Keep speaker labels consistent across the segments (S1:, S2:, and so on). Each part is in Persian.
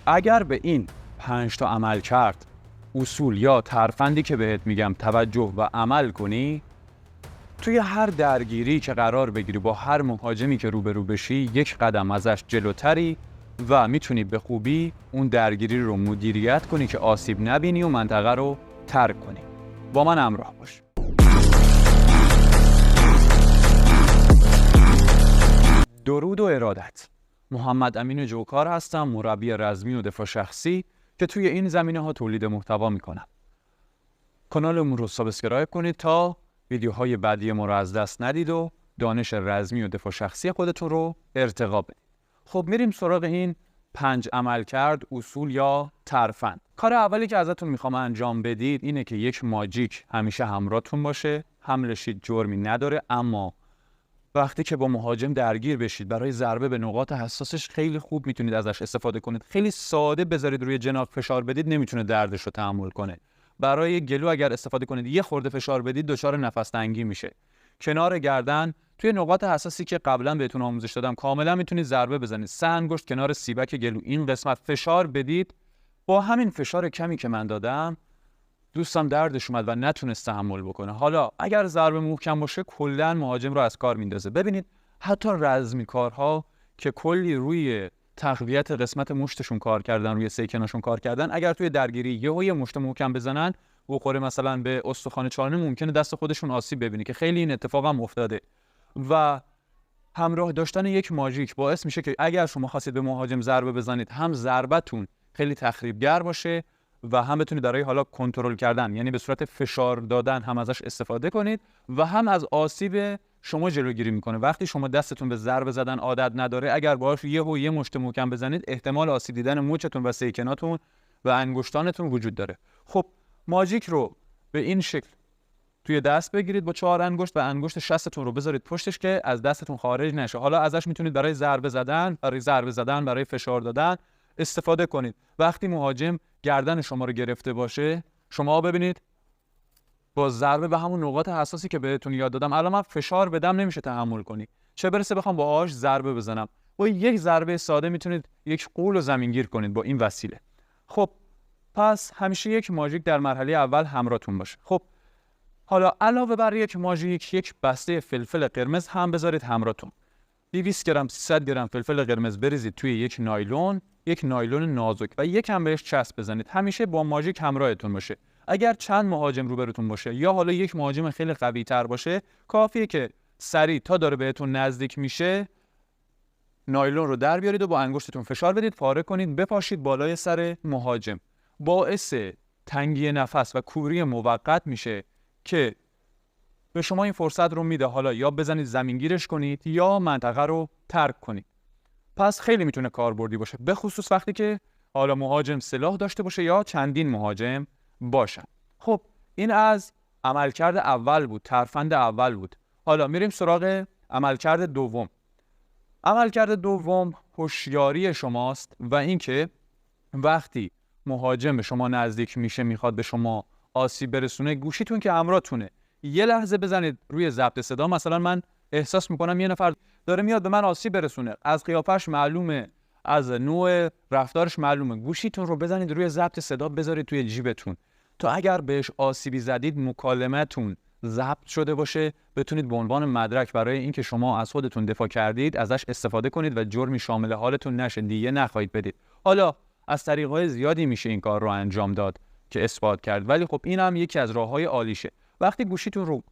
S1: اگر به این 5 تا عمل کرد، اصول یا ترفندی که بهت میگم توجه و عمل کنی، توی هر درگیری که قرار بگیری با هر مهاجمی که روبرو بشی یک قدم ازش جلوتری و میتونی به خوبی اون درگیری رو مدیریت کنی که آسیب نبینی و منطقه رو ترک کنی. با من همراه باش. درود و ارادت. محمد امین جوکار هستم، مربی رزمی و دفاع شخصی که توی این زمینه‌ها تولید محتوا میکنم. کانالمون رو سابسکرایب کنید تا ویدیوهای بعدی ما رو از دست ندید و دانش رزمی و دفاع شخصی خودتون رو ارتقا بدید. خب میریم سراغ این 5 عملکرد، اصول یا ترفند. کار اولی که ازتون میخوام انجام بدید اینه که یک ماجیک همیشه همراهتون باشه. حملش جرمی نداره، اما وقتی که با مهاجم درگیر بشید برای ضربه به نقاط حساسش خیلی خوب میتونید ازش استفاده کنید. خیلی ساده بذارید روی جناح فشار بدید، نمیتونه دردش رو تحمل کنه. برای گلو اگر استفاده کنید یه خورده فشار بدید دچار نفس تنگی میشه. کنار گردن توی نقاط حساسی که قبلا بهتون آموزش دادم کاملا میتونید ضربه بزنید. 3 انگشت کنار سیبک گلو این قسمت فشار بدید. با همین فشار کمی که من دادم دوستم دردش اومد و نتونست تحمل بکنه. حالا اگر ضربه محکم باشه کلا مهاجم رو از کار میندازه. ببینید حتی رزمی کارها که کلی روی تقویت قسمت مشتشون کار کردن، روی سیکناشون کار کردن، اگر توی درگیری یه مشت محکم بزنن بخوره مثلا به استخوان چانه، ممکنه دست خودشون آسیب ببینه که خیلی این اتفاق هم افتاده. و همراه داشتن یک ماژیک باعث میشه که اگر شما خواستید به مهاجم ضربه بزنید هم ضربتون خیلی تخریبگر باشه و هم بتونید برای حالا کنترل کردن، یعنی به صورت فشار دادن هم ازش استفاده کنید و هم از آسیب شما جلوگیری میکنه. وقتی شما دستتون به ضربه زدن عادت نداره، اگر باهاش یه مشت محکم بزنید احتمال آسیب دیدن مچتون و سیکناتون و انگشتانتون وجود داره. خب ماژیک رو به این شکل توی دست بگیرید با 4 انگشت و انگشت شستتون رو بذارید پشتش که از دستتون خارج نشه. حالا ازش میتونید برای ضربه زدن، برای فشار دادن استفاده کنید. وقتی مهاجم گردن شما رو گرفته باشه، شما ببینید با ضربه به همون نقاط حساسی که بهتون یاد دادم الان من فشار بدم نمیشه تحمل کنی، چه برسه بخوام باهاش ضربه بزنم. با یک ضربه ساده میتونید یک غول رو زمینگیر کنید با این وسیله. خب پس همیشه یک ماژیک در مرحله اول همراهتون باشه. خب حالا علاوه بر یک ماژیک، یک بسته فلفل قرمز هم بذارید همراهتون. 200 گرم 300 گرم فلفل قرمز بریزید توی یک نایلون نازک و یکم بهش چسب بزنید. همیشه با ماژیک همراهتون باشه. اگر چند مهاجم روبروتون باشه یا حالا یک مهاجم خیلی قوی تر باشه، کافیه که سریع تا داره بهتون نزدیک میشه نایلون رو در بیارید و با انگشتتون فشار بدید، پاره کنید، بپاشید بالای سر مهاجم. باعث تنگی نفس و کوری موقت میشه که به شما این فرصت رو میده حالا یا بزنید زمینگیرش کنید یا منطقه رو ترک کنید. پس خیلی میتونه کاربردی باشه، به خصوص وقتی که حالا مهاجم سلاح داشته باشه یا چندین مهاجم باشن. خب این از عملکرد اول بود، ترفند اول بود. حالا میریم سراغ عملکرد دوم. عملکرد دوم هوشیاری شماست و اینکه وقتی مهاجم به شما نزدیک میشه میخواد به شما آسیب برسونه، گوشیتون که همراهتونه یه لحظه بزنید روی ضبط صدا. مثلا من احساس میکنم یه نفر داره میاد به من آسیب برسونه، از قیافش معلومه، از نوع رفتارش معلومه، گوشیتون رو بزنید روی ضبط صدا، بذارید توی جیبتون تا اگر بهش آسیبی زدید مکالمتون ضبط شده باشه، بتونید به عنوان مدرک برای اینکه شما از خودتون دفاع کردید ازش استفاده کنید و جرمی شامل حالتون نشه، دیگه نخواهید بدید. حالا از طریق‌های زیادی میشه این کار رو انجام داد که اثبات کرد، ولی خب این هم یکی از راه‌های عالیشه. وقتی گوشیتون رو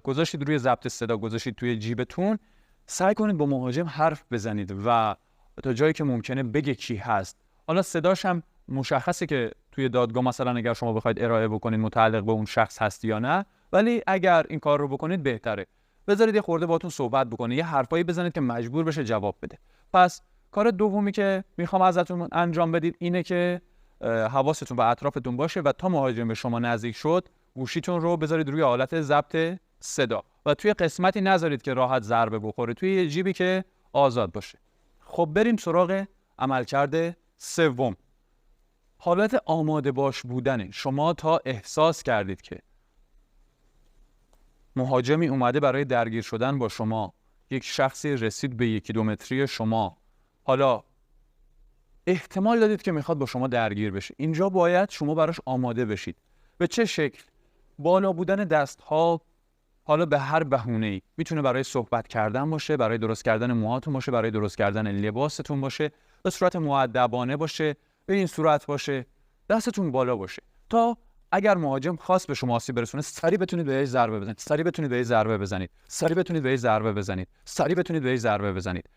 S1: گذاشتید روی ضبط صدا، گذاشتید توی جیبتون، سعی کنید با مهاجم حرف بزنید و تا جایی که ممکنه بگه کی هست. حالا صداش هم مشخصه که توی دادگاه مثلا اگر شما بخواید ارائه بکنید متعلق به اون شخص هست یا نه، ولی اگر این کار رو بکنید بهتره. بذارید یه خورده باهاتون صحبت بکنه، یه حرفایی بزنید که مجبور بشه جواب بده. پس کار دومی که میخوام ازتون انجام بدید اینه که حواستون به اطرافتون باشه و تا مهاجم به شما نزدیک شد گوشیتون رو بذارید روی حالت ضبط صدا و توی قسمتی نذارید که راحت ضربه بخوره، توی یه جیبی که آزاد باشه. خب بریم سراغ عملکرد سوم. حالت آماده باش بودن شما تا احساس کردید که مهاجمی اومده برای درگیر شدن با شما، یک شخصی رسید به 1-2 متری شما، حالا احتمال دادید که میخواد با شما درگیر بشه. اینجا باید شما براش آماده بشید. به چه شکل؟ بالا بودن دست‌ها، حالا به هر بهونه‌ای، میتونه برای صحبت کردن باشه، برای درست کردن موهاتون باشه، برای درست کردن لباستون باشه، به صورت مؤدبانه باشه، به این صورت باشه، دستتون بالا باشه تا اگر مهاجم خواست به شما آسیب برسونه سریع بتونید بهش ضربه بزنید، سریع بتونید بهش ضربه بزنید، سریع بتونید بهش ضربه بزنید، سریع بتونید بهش ضربه بزنید.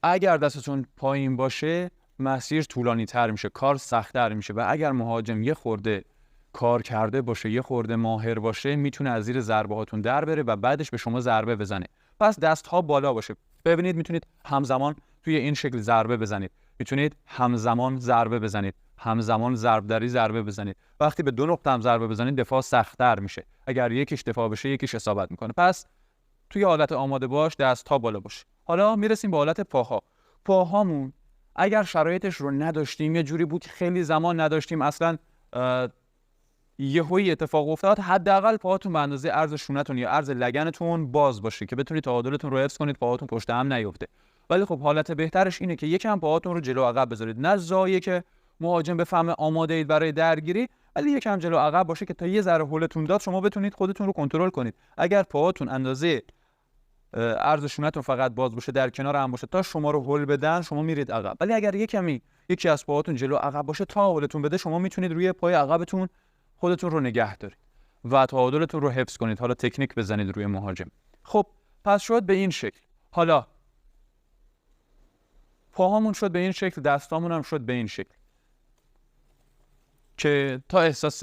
S1: اگر دستتون پایین باشه مسیر طولانی تر میشه، کار سخت‌تر میشه و اگر مهاجم یه خورده کار کرده باشه، یه خورده ماهر باشه، میتونه از زیر ضربه هاتون در بره و بعدش به شما ضربه بزنه. پس دست ها بالا باشه. ببینید میتونید همزمان توی این شکل ضربه بزنید، میتونید همزمان ضربه بزنید، همزمان ضربدری ضربه بزنید. وقتی به دو نقطه هم ضربه بزنید دفاع سخت‌تر میشه. اگر یکیش دفاع بشه یکیش اصابت میکنه. پس توی حالت آماده باش، دست ها بالا باشه. حالا میرسیم به حالت پاها. پاهامون اگر شرایطش رو نداشتیم، یه جوری بود خیلی زمان نداشتیم، اصلا یهویی اتفاق افتاد، حداقل پاهاتون به اندازه عرض شونتون یا عرض لگنتون باز باشه که بتونید تعادلتون رو حفظ کنید، پاهاتون پشت هم نیفته. ولی خب حالت بهترش اینه که یکم پاهاتون رو جلو عقب بذارید، نه زایه که مهاجم بفهمه آماده اید برای درگیری، ولی یکم جلو عقب باشه که تا یه ذره هولتون داد شما بتونید خودتون رو کنترل کنید. اگر پاهاتون اندازه عرض شونتون فقط باز باشه، در کنار هم باشه، تا شما رو هول بدن شما میرید عقب. ولی اگر یکی از پاهاتون جلو عقب باشه تا هولتون بده شما میتونید روی پای عقبتون خودتون رو نگه دارید و تعادلتون رو حفظ کنید. حالا تکنیک بزنید روی مهاجم. خب پس شد به این شکل. حالا پاهامون شد به این شکل، دستامون هم شد به این شکل که تا احساس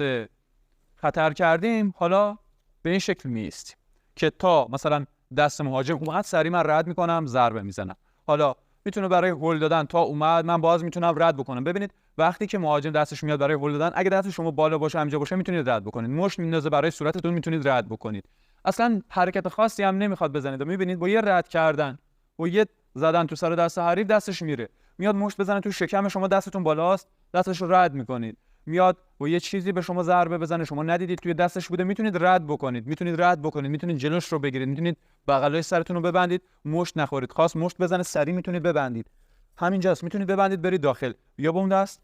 S1: خطر کردیم حالا به این شکل میایستیم که تا مثلا دست مهاجم اومد سریع من رد میکنم، ضربه میزنم. حالا میتونه برای هول دادن تا اومد من باز میتونم رد بکنم. ببینید وقتی که مهاجم دستش میاد برای هول دادن، اگه دست شما بالا باشه همینجا باشه میتونید رد بکنید. مشت میندازه برای صورتتون میتونید رد بکنید. اصلا حرکت خاصی هم نمیخواد بزنید و میبینید با یه رد کردن با یه زدن تو سر دست حریف دستش میره، میاد مشت بزنه تو شکم شما، دستتون بالاست، دستش رو رد میکنید. میاد با یه چیزی به شما ضربه بزنه شما ندیدید توی دستش بوده، میتونید رد بکنید، میتونید جلوش رو بگیرید، میتونید بغلای سرتون رو ببندید مشت نخورید. خواست مشت بزنه سری میتونید ببندید، همینجاست میتونید ببندید برید داخل یا با اون دست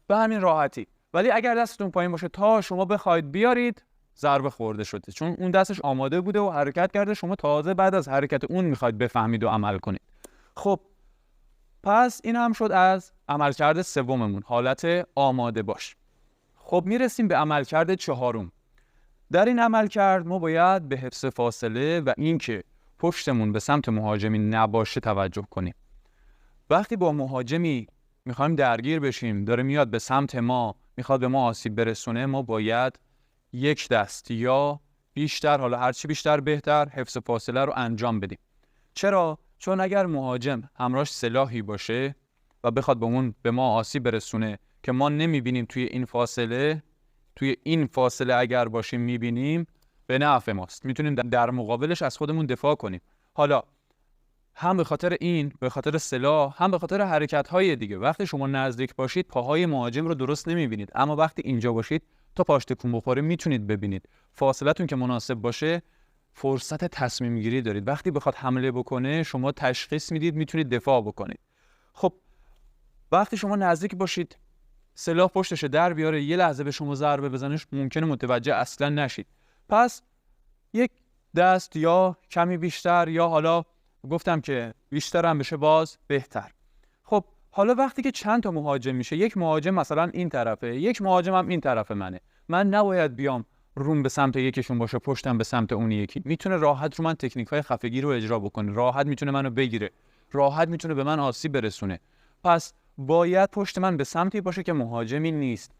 S1: به همین راحتی. ولی اگر دستتون پایین باشه تا شما بخواید بیارید ضربه خورده شده، چون اون دستش آماده بوده و حرکت کرده، شما تازه بعد از حرکت اون میخواید بفهمید و عمل کنید. خب پس این هم شد از عملکرد سوممون، حالت آماده باش. خب میرسیم به عملکرد چهارم. در این عملکرد ما باید به حفظ فاصله و اینکه پشتمون به سمت مهاجمی نباشه توجه کنیم. وقتی با مهاجمی میخوایم درگیر بشیم، داره میاد به سمت ما، میخواد به ما آسیب برسونه، ما باید یک دست یا بیشتر، حالا هرچی بیشتر بهتر، حفظ فاصله رو انجام بدیم. چرا؟ چون اگر مهاجم همراهش سلاحی باشه و بخواد به ما آسیب برسونه که ما نمیبینیم توی این فاصله اگر باشیم میبینیم، به نفع ماست، میتونیم در مقابلش از خودمون دفاع کنیم. حالا هم به خاطر این، به خاطر سلاح، هم به خاطر حرکت‌های دیگه. وقتی شما نزدیک باشید پاهای مهاجم رو درست نمیبینید، اما وقتی اینجا باشید تا پاش تکون بخوره میتونید ببینید. فاصلتون که مناسب باشه فرصت تصمیم گیری دارید. وقتی بخواد حمله بکنه شما تشخیص میدید، میتونید دفاع بکنید. خب وقتی شما نزدیک باشید سلاح پشتشه در بیاره یه لحظه به شما ضربه بزنش، ممکنه متوجه اصلا نشید. پس یک دست یا کمی بیشتر، یا حالا گفتم که بیشتر هم بشه باز بهتر. خب حالا وقتی که چند تا مهاجم میشه، یک مهاجم مثلا این طرفه، یک مهاجم هم این طرف منه، من نباید بیام روم به سمت یکیشون باشه پشتم به سمت اون یکی. میتونه راحت رو من تکنیک‌های خفگی رو اجرا بکنه، راحت میتونه منو بگیره، راحت میتونه به من آسیب برسونه. پس باید پشت من به سمتی باشه که مهاجمی نیست.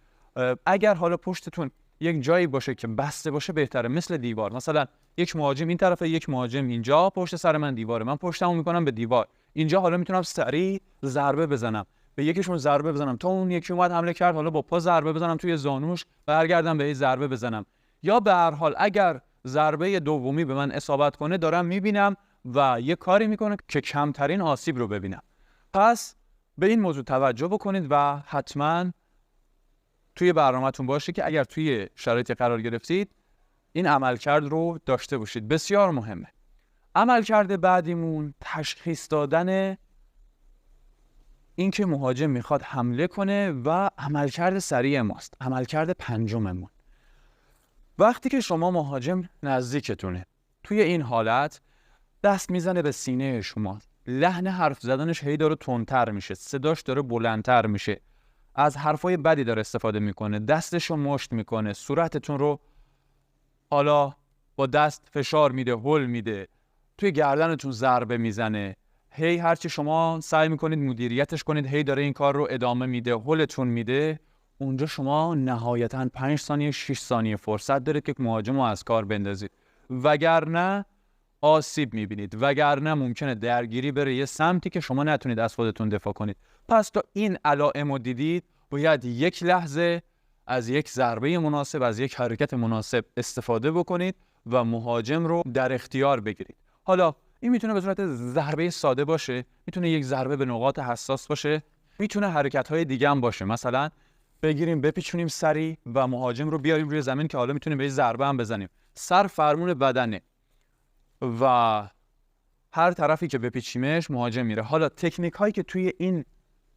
S1: اگر حالا پشتتون یک جایی باشه که بسته باشه بهتره، مثل دیوار، مثلا یک مهاجم این طرفه یک مهاجم اینجا، پشت سر من دیواره، من پشتمو میکنم به دیوار، اینجا حالا میتونم سریع ضربه بزنم، به یکیشون ضربه بزنم تا اون یکی اومد حمله کرد، حالا با پا ضربه بزنم توی زانوش، برگردم بهش ضربه بزنم. یا به هر حال اگر ضربه دومی به من اصابت کنه دارم میبینم و یه کاری میکنه که کمترین آسیب رو ببینم. پس به این موضوع توجه بکنید و حتما توی برنامه‌تون باشه که اگر توی شرایطی قرار گرفتید این عملکرد رو داشته باشید. بسیار مهمه. عملکرد بعدیمون تشخیص دادن اینکه مهاجم میخواد حمله کنه و عملکرد سریع ماست، عملکرد پنجممون. وقتی که شما مهاجم نزدیکتونه، توی این حالت دست میزنه به سینه شما، لحن حرف زدنش هی داره تندتر میشه، صداش داره بلندتر میشه، از حرفای بدی داره استفاده میکنه، دستشو مشت میکنه، صورتتون رو حالا با دست فشار میده، هل میده، توی گردنتون ضربه میزنه، هی هرچی شما سعی میکنید مدیریتش کنید هی داره این کار رو ادامه میده، هلتون میده. اونجا شما نهایتاً 5 ثانیه 6 ثانیه فرصت دارید که مهاجم رو از کار بندازید، وگرنه آسیب میبینید، وگرنه ممکنه درگیری بره یه سمتی که شما نتونید از خودتون دفاع کنید. پس تا این علائم رو دیدید باید یک لحظه از یک ضربه مناسب، از یک حرکت مناسب استفاده بکنید و مهاجم رو در اختیار بگیرید. حالا این میتونه به صورت ضربه ساده باشه، میتونه یک ضربه به نقاط حساس باشه، میتونه حرکت‌های دیگه هم باشه، مثلا بگیریم بپیچونیم سری و مهاجم رو بیاریم روی زمین که حالا میتونیم بهش ضربه هم بزنیم. سر فرمون بدنه و هر طرفی که بپیچیمش مهاجم میره. حالا تکنیک هایی که توی این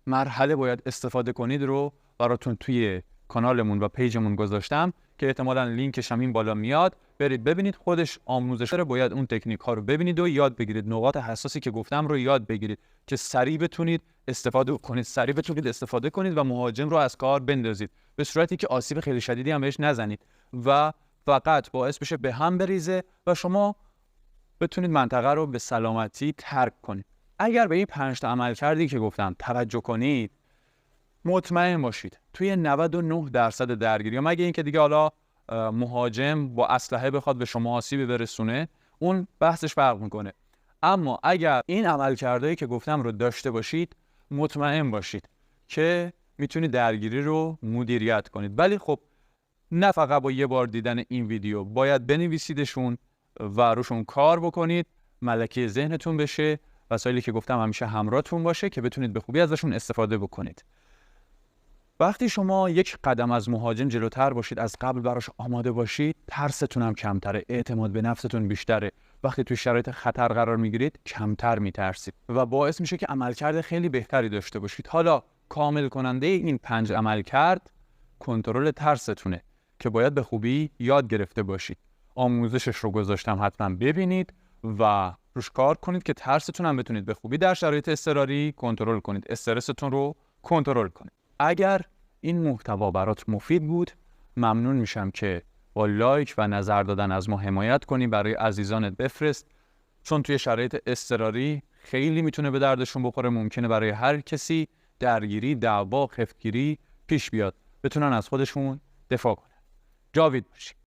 S1: مرحله باید استفاده کنید رو براتون توی کانالمون و پیجمون گذاشتم که احتمالاً لینکش هم این بالا میاد، برید ببینید، خودش آموزش داره، باید اون تکنیک ها رو ببینید و یاد بگیرید، نقاط حساسی که گفتم رو یاد بگیرید که سریع بتونید استفاده کنید و مهاجم رو از کار بندازید به صورتی که آسیب خیلی شدیدی هم بهش نزنید و فقط باعث بشه به هم بریزه و شما بتونید منطقه رو به سلامتی ترک کنید. اگر به این 5 تا عملکردی که گفتم توجه کنید، مطمئن باشید توی 99% درگیری، مگه اینکه دیگه حالا مهاجم با اسلحه بخواد به شما آسیبی برسونه، اون بحثش فرق میکنه. اما اگر این عملکردایی که گفتم رو داشته باشید، مطمئن باشید که میتونید درگیری رو مدیریت کنید. ولی خب نه فقط با یه بار دیدن این ویدیو، باید بنویسیدشون و روشون کار بکنید، ملکه ذهنتون بشه، وسایلی که گفتم همیشه همراهتون باشه که بتونید به خوبی ازشون استفاده بکنید. وقتی شما یک قدم از مهاجم جلوتر باشید، از قبل براش آماده باشید، ترستون هم کمتره، اعتماد به نفستون بیشتره. وقتی توی شرایط خطر قرار میگیرید کمتر میترسید و باعث میشه که عملکرد خیلی بهتری داشته باشید. حالا کامل کننده این 5 عملکرد کنترل ترستونه که باید به خوبی یاد گرفته باشید. آموزشش رو گذاشتم، حتما ببینید و روش کار کنید که ترستون هم بتونید به خوبی در شرایط اضطراری کنترل کنید، استرستون رو کنترل کنید. اگر این محتوا برات مفید بود، ممنون میشم که با لایک و نظر دادن از ما حمایت کنی، برای عزیزانت بفرست، چون توی شرایط اضطراری خیلی میتونه به دردشون بخوره. ممکنه برای هر کسی درگیری، دعوا، خفتگیری پیش بیاد، بتونن از خودشون دفاع کنن. جاوید باشی.